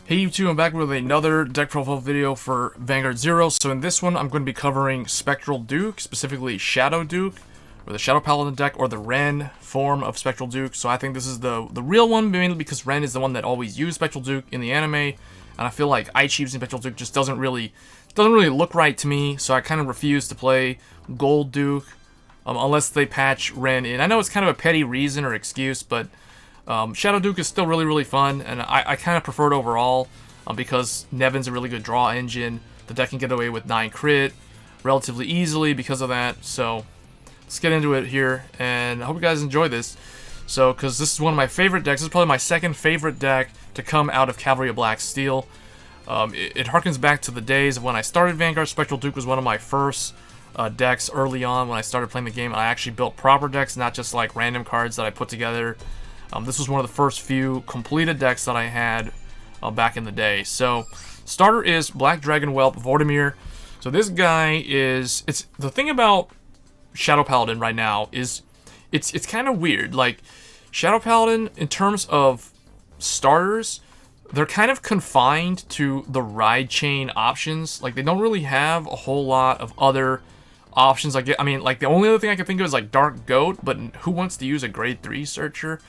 Hey YouTube, I'm back with another deck profile video for Vanguard 0. So in this one, I'm going to be covering Spectral Duke, specifically Shadow Duke, or the Shadow Paladin deck, or the Ren form of Spectral Duke. So I think this is the real one, mainly because Ren is the one that always used Spectral Duke in the anime, and I feel like Ichi using Spectral Duke just doesn't really look right to me. So I kind of refuse to play Gold Duke unless they patch Ren in. I know it's kind of a petty reason or excuse, but Shadow Duke is still really fun, and I kind of prefer it overall because Nevin's a really good draw engine. The deck can get away with 9 crit relatively easily because of that. So let's get into it here, and I hope you guys enjoy this. So, because this is one of my favorite decks. This is probably my second favorite deck to come out of Cavalry of Black Steel. It harkens back to the days of when I started Vanguard. Spectral Duke was one of my first decks early on when I started playing the game. I actually built proper decks, not just like random cards that I put together. This was one of the first few completed decks that I had back in the day. So, starter is Black Dragon Whelp Vortimir. So this guy is... the thing about Shadow Paladin right now is it's kind of weird. Like, Shadow Paladin, in terms of starters, they're kind of confined to the ride chain options. Like, they don't really have a whole lot of other options. Like, I mean, like, the only other thing I can think of is like Dark Goat, but who wants to use a grade 3 searcher?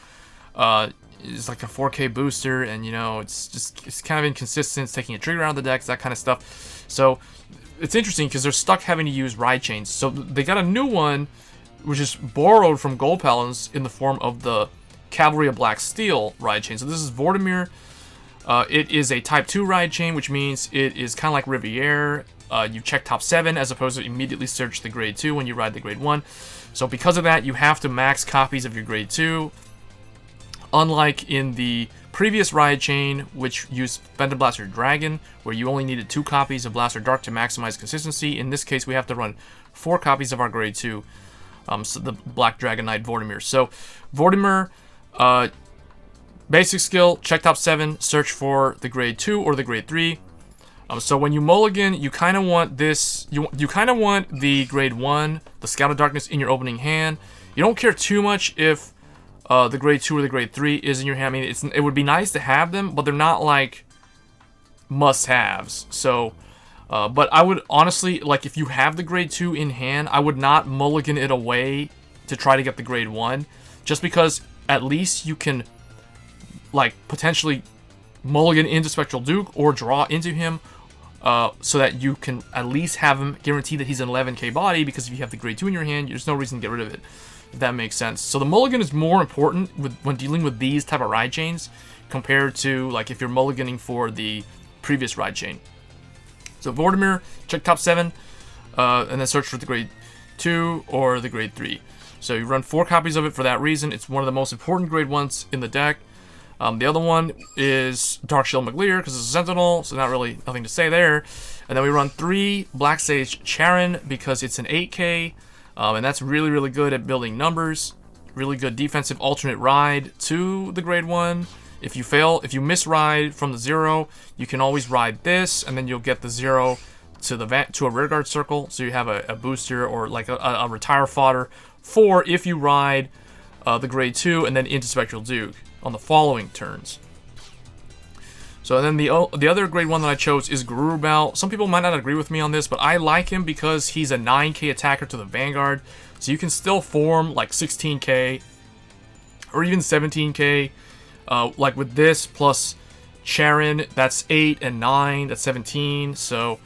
It's like a 4K booster, and you know, it's kind of inconsistent. It's taking a trigger out of the decks, that kind of stuff. So it's interesting because they're stuck having to use ride chains. So they got a new one, which is borrowed from Gold Paladins in the form of the Cavalry of Black Steel ride chain. So this is Vortimir. It is a Type 2 ride chain, which means it is kind of like Riviere. You check top 7 as opposed to immediately search the grade 2 when you ride the grade 1. So because of that, you have to max copies of your grade 2. Unlike in the previous ride chain, which used Phantom Blaster Dragon, where you only needed 2 copies of Blaster Dark to maximize consistency, in this case we have to run 4 copies of our grade 2, so the Black Dragon Knight Vortimir. So Vortimir, basic skill, check top 7, search for the grade 2 or the grade 3. So when you mulligan, you kind of want this, you kind of want the grade 1, the Scout of Darkness, in your opening hand. You don't care too much if the grade 2 or the grade 3 is in your hand. I mean, it would be nice to have them, but they're not like must-haves. So, but I would honestly, like, if you have the grade 2 in hand, I would not mulligan it away to try to get the grade 1, just because at least you can, like, potentially mulligan into Spectral Duke or draw into him, so that you can at least have him guarantee that he's an 11k body, because if you have the grade 2 in your hand, there's no reason to get rid of it. If that makes sense. So the mulligan is more important when dealing with these type of ride chains compared to like if you're mulliganing for the previous ride chain. So Vortimir, check top 7, and then search for the grade 2 or the grade 3. So you run 4 copies of it for that reason. It's one of the most important grade 1s in the deck. The other one is Dark Shield McLear because it's a Sentinel, so nothing to say there. And then we run 3 Black Sage Charon because it's an 8k. And that's really good at building numbers. Really good defensive alternate ride to the grade 1. If you miss ride from the 0, you can always ride this, and then you'll get the 0 to a rearguard circle. So you have a booster or like a retire fodder for if you ride the grade 2 and then into Spectral Duke on the following turns. So then the other grade 1 that I chose is Gurubou. Some people might not agree with me on this, but I like him because he's a 9k attacker to the Vanguard. So you can still form like 16k or even 17k. Like with this plus Charon, that's 8 and 9, that's 17. So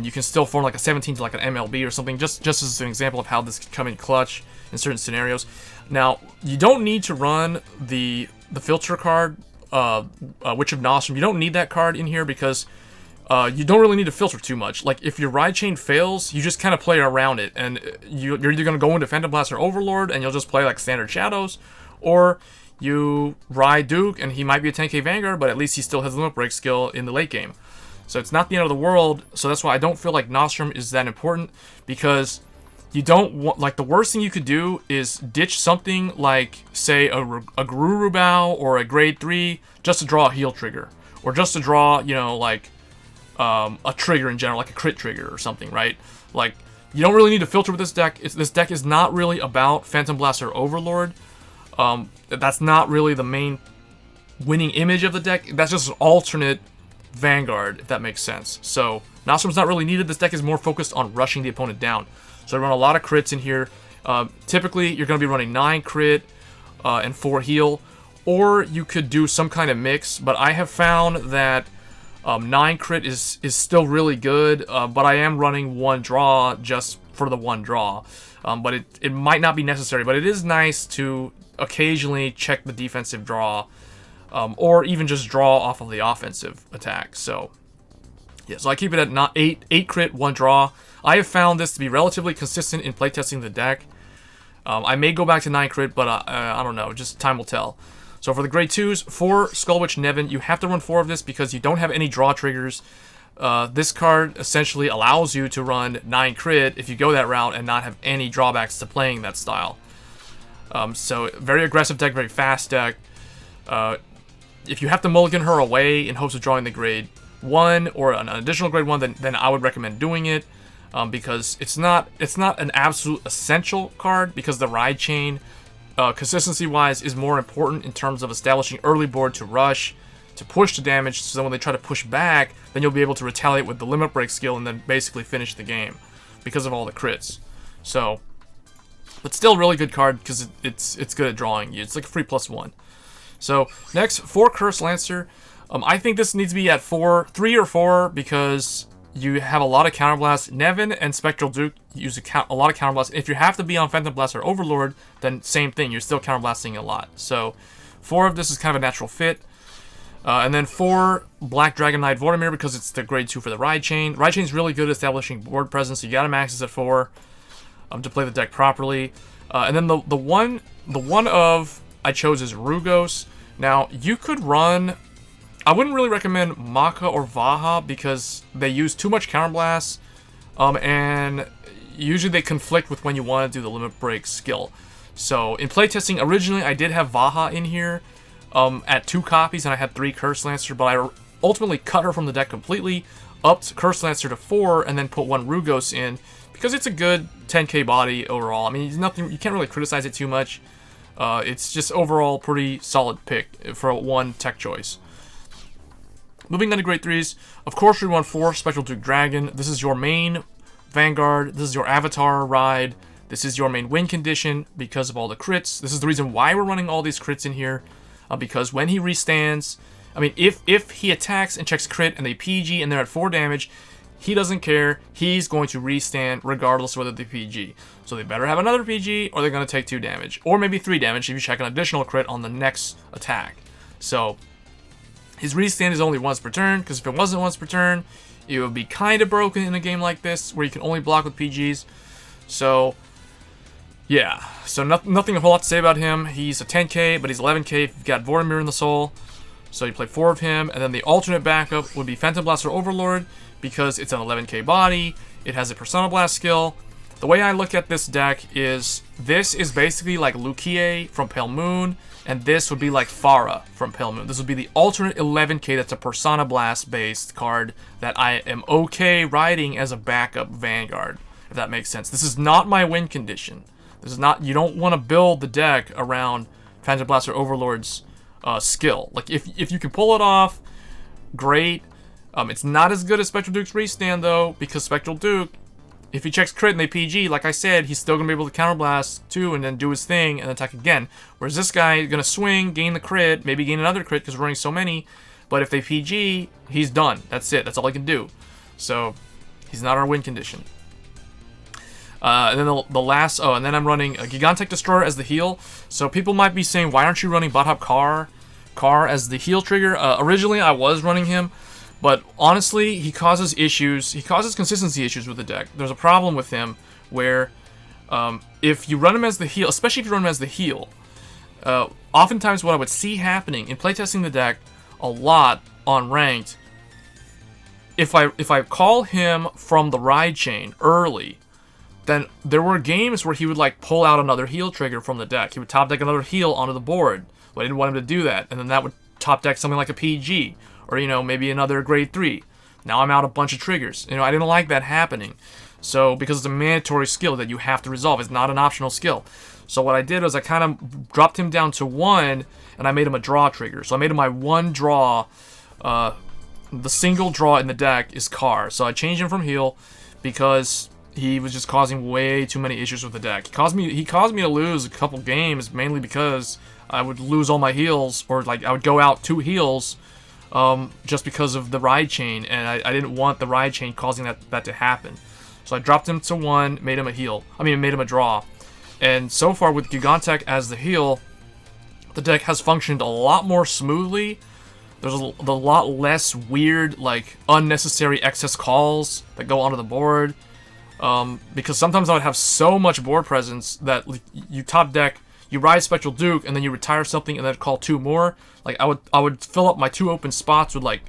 you can still form like a 17 to like an MLB or something, just as an example of how this could come in clutch in certain scenarios. Now, you don't need to run the filter card, Witch of Nostrum. You don't need that card in here because you don't really need to filter too much. Like, if your ride chain fails, you just kind of play around it, and you're either going to go into Phantom Blaster Overlord and you'll just play like standard shadows, or you ride Duke and he might be a 10k Vanguard, but at least he still has limit break skill in the late game. So it's not the end of the world. So that's why I don't feel like Nostrum is that important, because you don't want, like, the worst thing you could do is ditch something like, say, a Gurubou or a grade 3 just to draw a heal trigger, or just to draw, you know, like a trigger in general, like a crit trigger or something, right? Like, you don't really need to filter with this deck. This deck is not really about Phantom Blaster Overlord. That's not really the main winning image of the deck. That's just an alternate Vanguard, if that makes sense. So Nostrum's not really needed. This deck is more focused on rushing the opponent down. So I run a lot of crits in here. Typically, you're going to be running 9 crit and 4 heal, or you could do some kind of mix. But I have found that 9 crit is still really good, but I am running 1 draw just for the 1 draw. But it might not be necessary, but it is nice to occasionally check the defensive draw, or even just draw off of the offensive attack. So yeah, so I keep it at not 8 crit, 1 draw. I have found this to be relatively consistent in playtesting the deck. I may go back to 9 crit, but I don't know, just time will tell. So for the grade 2s, 4 Skullwitch Nevin, you have to run 4 of this because you don't have any draw triggers. This card essentially allows you to run 9 crit if you go that route and not have any drawbacks to playing that style. So very aggressive deck, very fast deck. If you have to mulligan her away in hopes of drawing the grade 1 or an additional grade 1, then I would recommend doing it. Because it's not an absolute essential card, because the ride chain, consistency-wise, is more important in terms of establishing early board to rush, to push the damage, so when they try to push back, then you'll be able to retaliate with the limit break skill and then basically finish the game because of all the crits. So, but still a really good card because it's good at drawing you. It's like a free +1. So next, 4 Curse Lancer. I think this needs to be at 3 or 4 because you have a lot of counterblast. Nevin and Spectral Duke use a lot of counterblast. If you have to be on Phantom Blast or Overlord, then same thing. You're still counterblasting a lot. So 4 of this is kind of a natural fit. And then 4 Black Dragon Knight Vortimir because it's the grade 2 for the Ride Chain. Ride Chain is really good at establishing board presence. So you gotta max this at 4 to play the deck properly. And then the one I chose is Rugos. Now you could run. I wouldn't really recommend Maka or Vaha because they use too much counterblast, and usually they conflict with when you want to do the limit break skill. So in playtesting, originally I did have Vaha in here at 2 copies, and I had 3 Curse Lancer, but I ultimately cut her from the deck completely, upped Curse Lancer to 4, and then put 1 Rugos in because it's a good 10k body overall. I mean, it's nothing, you can't really criticize it too much. It's just overall pretty solid pick for 1 tech choice. Moving on to grade 3s, of course we run 4 Spectral Duke Dragon. This is your main Vanguard, this is your Avatar ride, this is your main win condition because of all the crits. This is the reason why we're running all these crits in here, because when he restands, I mean, if he attacks and checks crit and they PG and they're at 4 damage, he doesn't care, he's going to restand regardless of whether they PG. So they better have another PG or they're going to take 2 damage, or maybe 3 damage if you check an additional crit on the next attack. So his restand is only once per turn, because if it wasn't once per turn, it would be kind of broken in a game like this, where you can only block with PGs. So, yeah. So nothing a whole lot to say about him. He's a 10k, but he's 11k if you've got Vortimir in the soul. So you play 4 of him, and then the alternate backup would be Phantom Blast or Overlord, because it's an 11k body, it has a Persona Blast skill. The way I look at this deck is, this is basically like Lukie from Pale Moon, and this would be like Farah from Pale Moon. This would be the alternate 11k that's a Persona Blast based card that I am okay riding as a backup Vanguard, if that makes sense. This is not my win condition. This is not, you don't want to build the deck around Phantom Blast or Overlord's skill. Like, if you can pull it off, great. It's not as good as Spectral Duke's restand though, because Spectral Duke, if he checks crit and they PG, like I said, he's still going to be able to counterblast too and then do his thing and attack again. Whereas this guy is going to swing, gain the crit, maybe gain another crit because we're running so many. But if they PG, he's done. That's it. That's all he can do. So he's not our win condition. And then the last, and then I'm running a Gigantech Destroyer as the heal. So people might be saying, why aren't you running Bot Car as the heal trigger? Originally I was running him. But honestly, he causes issues. He causes consistency issues with the deck. There's a problem with him where if you run him as the heal, especially if you run him as the heal, oftentimes what I would see happening in playtesting the deck a lot on ranked, if I call him from the ride chain early, then there were games where he would like pull out another heal trigger from the deck. He would top deck another heal onto the board. But I didn't want him to do that, and then that would top deck something like a PG. Or, you know, maybe another grade 3. Now I'm out a bunch of triggers. You know, I didn't like that happening. So, because it's a mandatory skill that you have to resolve. It's not an optional skill. So what I did was I kind of dropped him down to 1, and I made him a draw trigger. So I made him my 1 draw the single draw in the deck is Car. So I changed him from heal because he was just causing way too many issues with the deck. He caused me to lose a couple games, mainly because I would lose all my heals, or like I would go out 2 heals just because of the ride chain, and I didn't want the ride chain causing that to happen. So I dropped him to 1, made him a heal. Made him a draw. And so far with Gigantech as the heal, the deck has functioned a lot more smoothly. There's a lot less weird, like, unnecessary excess calls that go onto the board. Because sometimes I would have so much board presence that like, you top deck, you ride Spectral Duke, and then you retire something and then call 2 more. Like, I would fill up my 2 open spots with, like,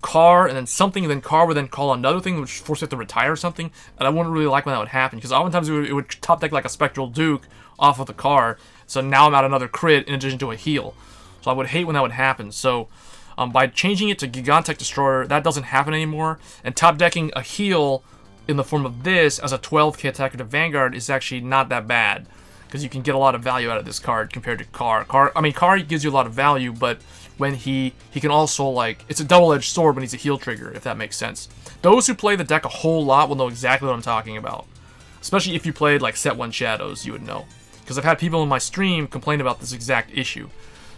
Car, and then something, and then Car would then call another thing, which forced it to retire something, and I wouldn't really like when that would happen, because oftentimes it would top deck like a Spectral Duke off of the Car, so now I'm at another crit in addition to a heal. So I would hate when that would happen. So by changing it to Gigantech Destroyer, that doesn't happen anymore, and top decking a heal in the form of this as a 12k attacker to Vanguard is actually not that bad, because you can get a lot of value out of this card compared to Car. Car gives you a lot of value, but when he can also, like, it's a double-edged sword when he's a heal trigger, if that makes sense. Those who play the deck a whole lot will know exactly what I'm talking about. Especially if you played, like, Set 1 Shadows, you would know. Because I've had people in my stream complain about this exact issue.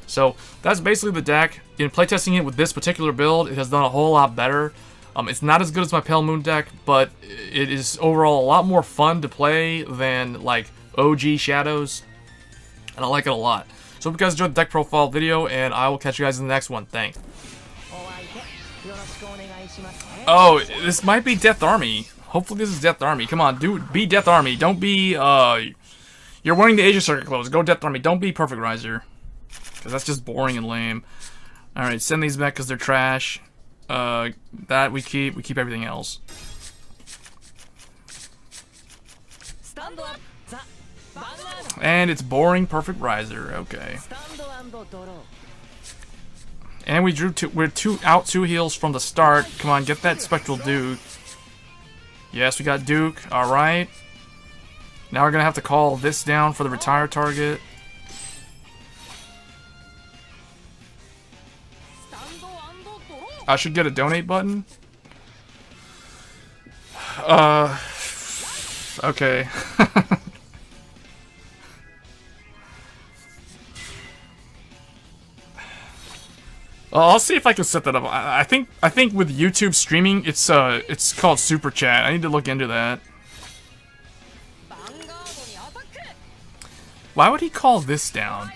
So, that's basically the deck. In playtesting it with this particular build, it has done a whole lot better. It's not as good as my Pale Moon deck, but it is overall a lot more fun to play than, like, OG Shadows. And I like it a lot. So hope you guys enjoyed the deck profile video, and I will catch you guys in the next one. Thanks. Oh, this might be Death Army. Hopefully this is Death Army. Come on, dude, be Death Army. Don't be, you're wearing the Asia Circuit clothes. Go Death Army. Don't be Perfect Riser. Because that's just boring and lame. Alright, send these back because they're trash. That we keep. We keep everything else. And it's boring Perfect Riser. Okay. And we drew we're out 2 heals from the start. Come on, get that Spectral Duke. Yes, we got Duke. Alright. Now we're gonna have to call this down for the retire target. I should get a donate button. Okay. I'll see if I can set that up. I think with YouTube streaming, it's called Super Chat. I need to look into that. Why would he call this down?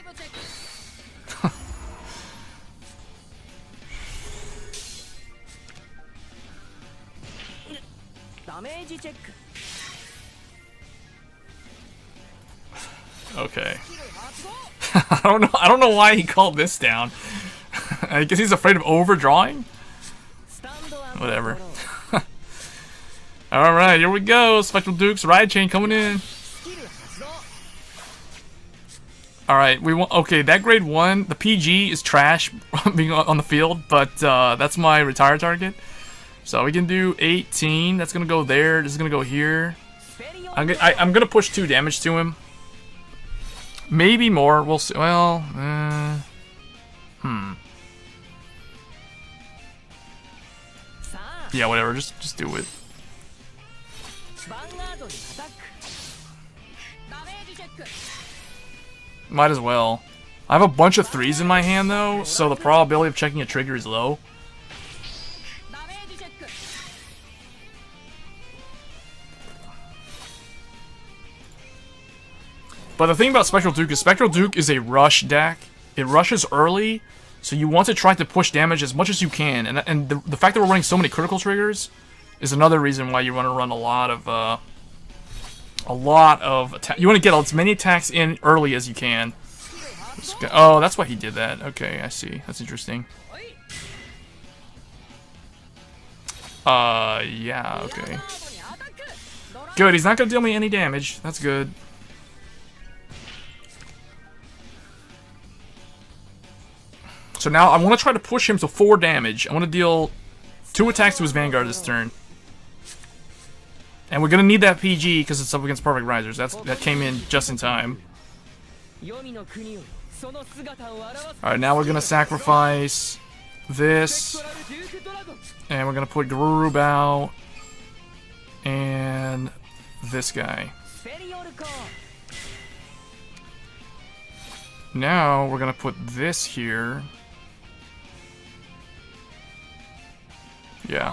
Okay. I don't know why he called this down. I guess he's afraid of overdrawing? Whatever. Alright, here we go. Spectral Duke's ride chain coming in. Alright, we want. Okay, that grade 1, the PG is trash being on the field, but that's my retire target. So we can do 18. That's gonna go there. This is gonna go here. I'm gonna push 2 damage to him. Maybe more. We'll see. Well, yeah, whatever. Just do it. Might as well. I have a bunch of 3s in my hand though, so the probability of checking a trigger is low. But the thing about Spectral Duke is a rush deck. It rushes early, so you want to try to push damage as much as you can. And the fact that we're running so many critical triggers is another reason why you want to run a lot of you want to get as many attacks in early as you can. Oh, that's why he did that. Okay, I see. That's interesting. Yeah, okay. Good, he's not gonna deal me any damage. That's good. So now I want to try to push him to 4 damage. I want to deal 2 attacks to his Vanguard this turn. And we're going to need that PG because it's up against Perfect Risers. That came in just in time. Alright, now we're going to sacrifice this. And we're going to put Gurubou and this guy. Now we're going to put this here. Yeah.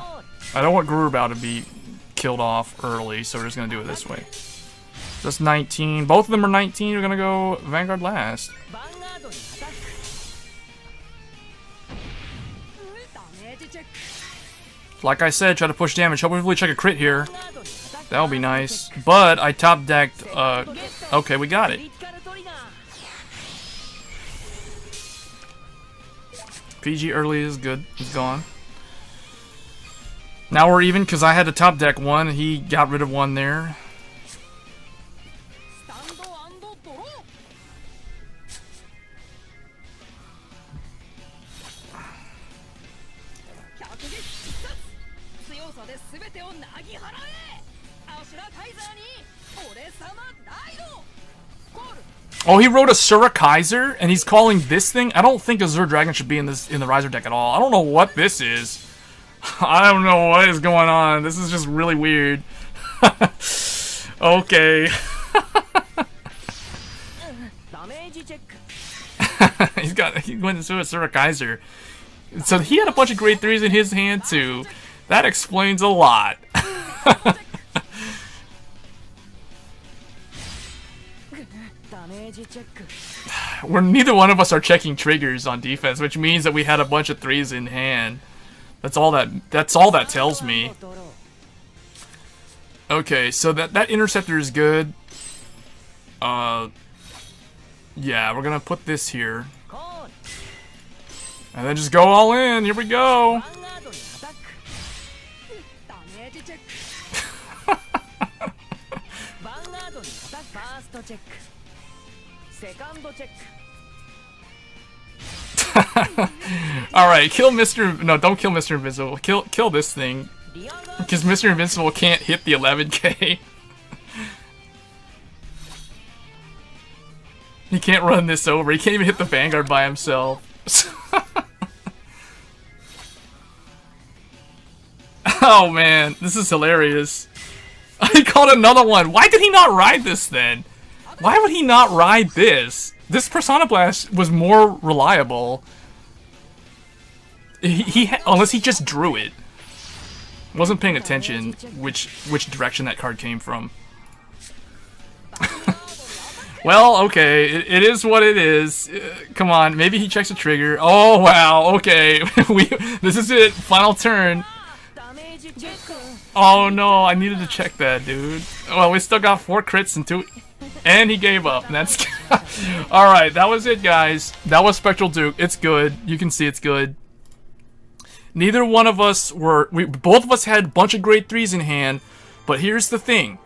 I don't want Gurubou to be killed off early, so we're just going to do it this way. That's 19. Both of them are 19. We're going to go Vanguard last. Like I said, try to push damage. Hopefully check a crit here. That would be nice. But I top decked. Okay, we got it. PG early is good. He's gone. Now we're even because I had to top deck one. He got rid of one there. Oh, he wrote a Sura Kaiser, and he's calling this thing. I don't think Azure Dragon should be in the Riser deck at all. I don't know what this is. I don't know what is going on. This is just really weird. Okay. he went into a Sura Kaiser. So he had a bunch of grade 3s in his hand too. That explains a lot. Where neither one of us are checking triggers on defense, which means that we had a bunch of 3s in hand. That's all that tells me. Okay, so that interceptor is good. Yeah, we're gonna put this here. And then just go all in. Here we go. Alright, kill Mr. No, don't kill Mr. Invincible. Kill this thing. Because Mr. Invincible can't hit the 11k. He can't run this over. He can't even hit the Vanguard by himself. Oh man, this is hilarious. He caught another one. Why did he not ride this then? Why would he not ride this? This Persona Blast was more reliable. Unless he just drew it. Wasn't paying attention which direction that card came from. Well, okay, it is what it is. Come on, maybe he checks a trigger. Oh wow, okay, this is it. Final turn. Oh no, I needed to check that, dude. Well, we still got 4 crits and 2, and he gave up. And that's all right. That was it, guys. That was Spectral Duke. It's good. You can see it's good. Neither one of us were. Both of us had a bunch of grade 3s in hand. But here's the thing: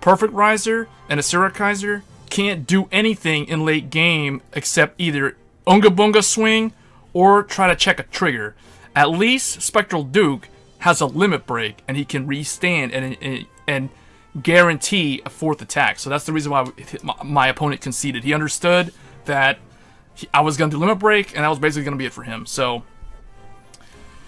Perfect Riser and Asura Kaiser can't do anything in late game except either Unga Bunga swing or try to check a trigger. At least Spectral Duke has a limit break and he can restand and guarantee a 4th attack. So that's the reason why my opponent conceded. He understood that I was going to do limit break, and that was basically going to be it for him. So